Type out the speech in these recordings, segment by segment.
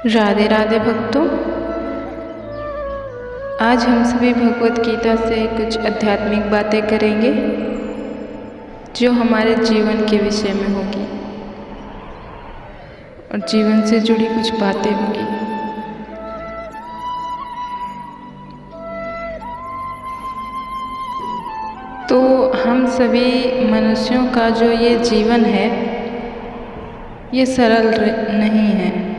राधे राधे भक्तों। आज हम सभी भगवत गीता से कुछ आध्यात्मिक बातें करेंगे जो हमारे जीवन के विषय में होगी और जीवन से जुड़ी कुछ बातें होंगी। तो हम सभी मनुष्यों का जो ये जीवन है ये सरल नहीं है।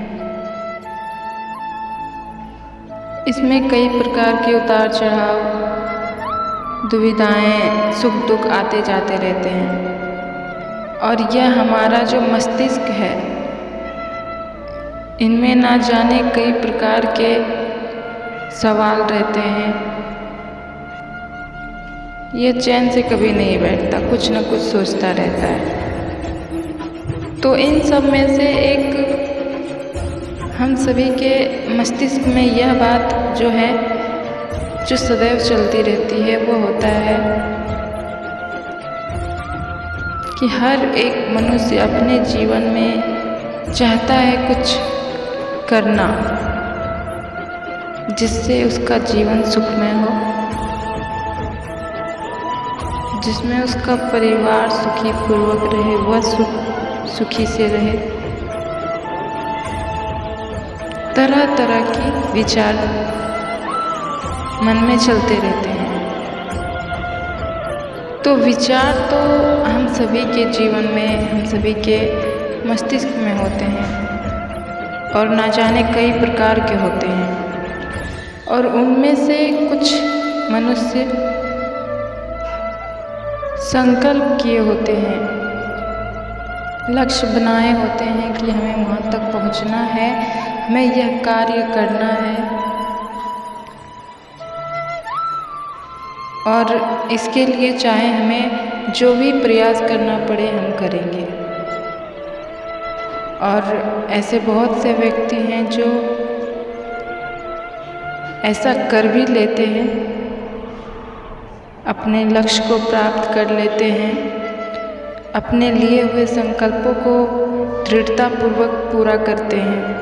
इसमें कई प्रकार के उतार चढ़ाव, दुविधाएं, सुख दुख आते जाते रहते हैं। और यह हमारा जो मस्तिष्क है इनमें ना जाने कई प्रकार के सवाल रहते हैं। यह चैन से कभी नहीं बैठता, कुछ न कुछ सोचता रहता है। तो इन सब में से एक हम सभी के मस्तिष्क में यह बात जो है जो सदैव चलती रहती है वो होता है कि हर एक मनुष्य अपने जीवन में चाहता है कुछ करना जिससे उसका जीवन सुखमय हो, जिसमें उसका परिवार सुखी पूर्वक रहे, वह सुखी से रहे। तरह तरह की विचार मन में चलते रहते हैं। तो विचार तो हम सभी के जीवन में, हम सभी के मस्तिष्क में होते हैं और ना जाने कई प्रकार के होते हैं। और उनमें से कुछ मनुष्य संकल्प किए होते हैं, लक्ष्य बनाए होते हैं कि हमें वहाँ तक पहुँचना है, हमें यह कार्य करना है और इसके लिए चाहे हमें जो भी प्रयास करना पड़े हम करेंगे। और ऐसे बहुत से व्यक्ति हैं जो ऐसा कर भी लेते हैं, अपने लक्ष्य को प्राप्त कर लेते हैं, अपने लिए हुए संकल्पों को दृढ़तापूर्वक पूरा करते हैं,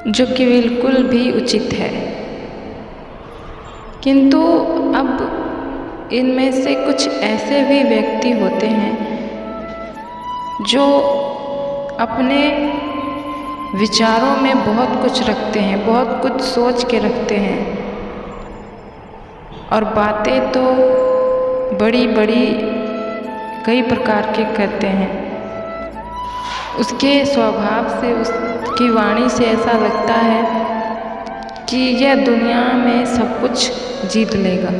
जो कि बिल्कुल भी उचित है। किंतु अब इनमें से कुछ ऐसे भी व्यक्ति होते हैं जो अपने विचारों में बहुत कुछ रखते हैं, बहुत कुछ सोच के रखते हैं और बातें तो बड़ी बड़ी कई प्रकार के करते हैं। उसके स्वभाव से, उसकी वाणी से ऐसा लगता है कि यह दुनिया में सब कुछ जीत लेगा,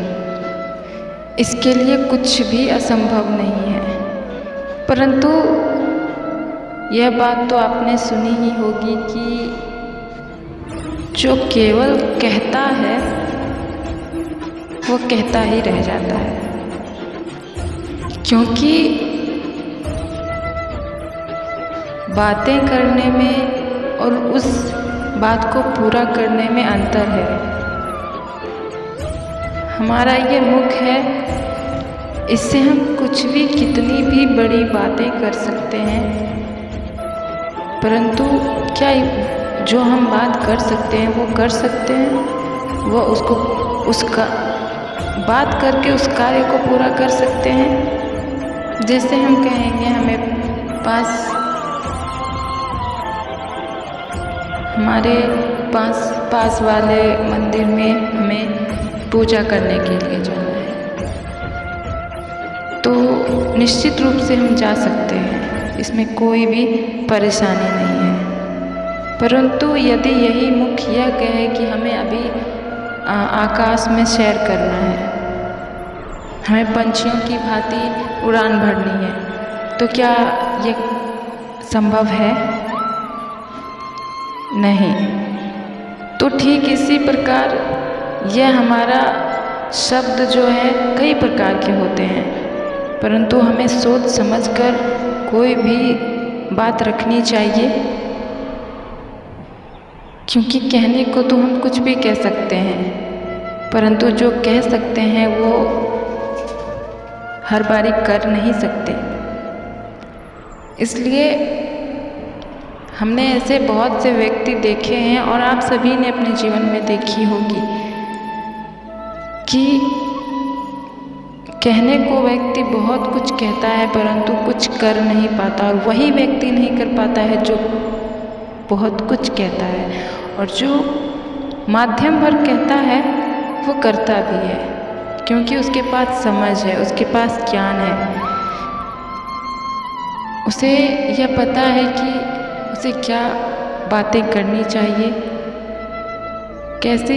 इसके लिए कुछ भी असंभव नहीं है। परंतु यह बात तो आपने सुनी ही होगी कि जो केवल कहता है वो कहता ही रह जाता है, क्योंकि बातें करने में और उस बात को पूरा करने में अंतर है। हमारा ये मुख है, इससे हम कुछ भी, कितनी भी बड़ी बातें कर सकते हैं, परंतु क्या जो हम बात कर सकते हैं वो कर सकते हैं? वो उसका बात करके उस कार्य को पूरा कर सकते हैं? जैसे हम कहेंगे हमारे पास वाले मंदिर में हमें पूजा करने के लिए जाना है, तो निश्चित रूप से हम जा सकते हैं, इसमें कोई भी परेशानी नहीं है। परंतु यदि यही मुख यह कहे कि हमें अभी आकाश में सैर करना है, हमें पंछियों की भांति उड़ान भरनी है, तो क्या ये संभव है? नहीं। तो ठीक इसी प्रकार यह हमारा शब्द जो है कई प्रकार के होते हैं, परंतु हमें सोच समझकर कोई भी बात रखनी चाहिए, क्योंकि कहने को तो हम कुछ भी कह सकते हैं, परंतु जो कह सकते हैं वो हर बारी कर नहीं सकते। इसलिए हमने ऐसे बहुत से व्यक्ति देखे हैं और आप सभी ने अपने जीवन में देखी होगी कि कहने को व्यक्ति बहुत कुछ कहता है परंतु कुछ कर नहीं पाता, और वही व्यक्ति नहीं कर पाता है जो बहुत कुछ कहता है, और जो माध्यम भर कहता है वो करता भी है, क्योंकि उसके पास समझ है, उसके पास ज्ञान है, उसे यह पता है कि उसे क्या बातें करनी चाहिए, कैसे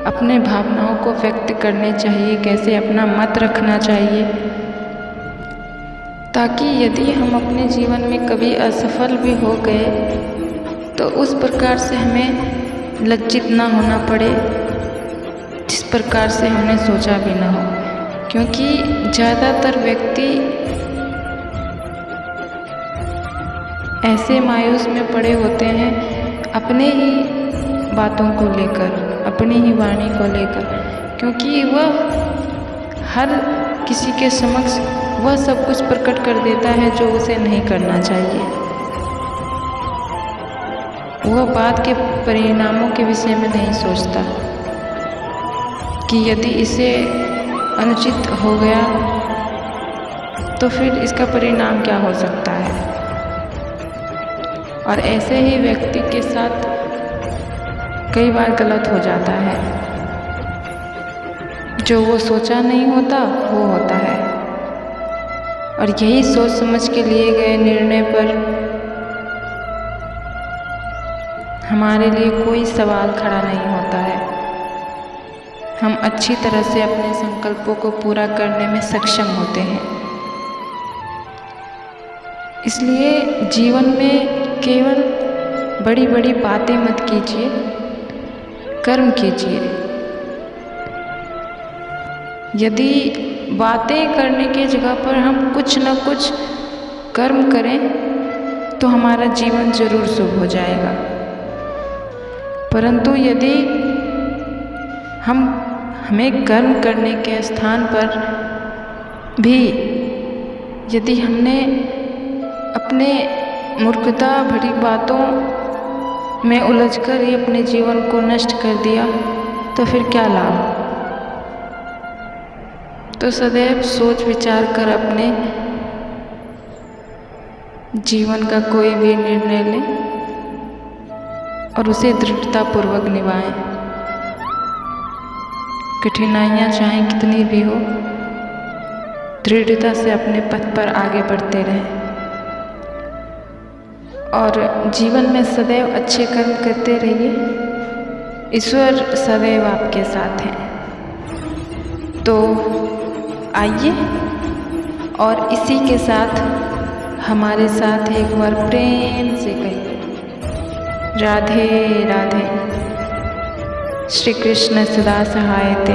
अपने भावनाओं को व्यक्त करने चाहिए, कैसे अपना मत रखना चाहिए, ताकि यदि हम अपने जीवन में कभी असफल भी हो गए तो उस प्रकार से हमें लज्जित ना होना पड़े जिस प्रकार से हमने सोचा भी ना हो। क्योंकि ज़्यादातर व्यक्ति ऐसे मायूस में पड़े होते हैं अपने ही बातों को लेकर, अपनी ही वाणी को लेकर, क्योंकि वह हर किसी के समक्ष वह सब कुछ प्रकट कर देता है जो उसे नहीं करना चाहिए। वह बात के परिणामों के विषय में नहीं सोचता कि यदि इसे अनुचित हो गया तो फिर इसका परिणाम क्या हो सकता है। और ऐसे ही व्यक्ति के साथ कई बार गलत हो जाता है, जो वो सोचा नहीं होता वो होता है, और यही सोच समझ के लिए गए निर्णय पर हमारे लिए कोई सवाल खड़ा नहीं होता है। हम अच्छी तरह से अपने संकल्पों को पूरा करने में सक्षम होते हैं। इसलिए जीवन में केवल बड़ी बड़ी बातें मत कीजिए, कर्म कीजिए। यदि बातें करने की जगह पर हम कुछ न कुछ कर्म करें तो हमारा जीवन जरूर शुभ हो जाएगा। परंतु यदि हमें कर्म करने के स्थान पर भी यदि हमने अपने मूर्खता भरी बातों में उलझकर ही अपने जीवन को नष्ट कर दिया तो फिर क्या लाभ। तो सदैव सोच विचार कर अपने जीवन का कोई भी निर्णय लें और उसे दृढ़तापूर्वक निभाएं। कठिनाइयाँ चाहे कितनी भी हो, दृढ़ता से अपने पथ पर आगे बढ़ते रहें और जीवन में सदैव अच्छे कर्म करते रहिए। ईश्वर सदैव आपके साथ हैं। तो आइए और इसी के साथ हमारे साथ एक बार प्रेम से कहिए राधे राधे। श्री कृष्ण सदा सहायते।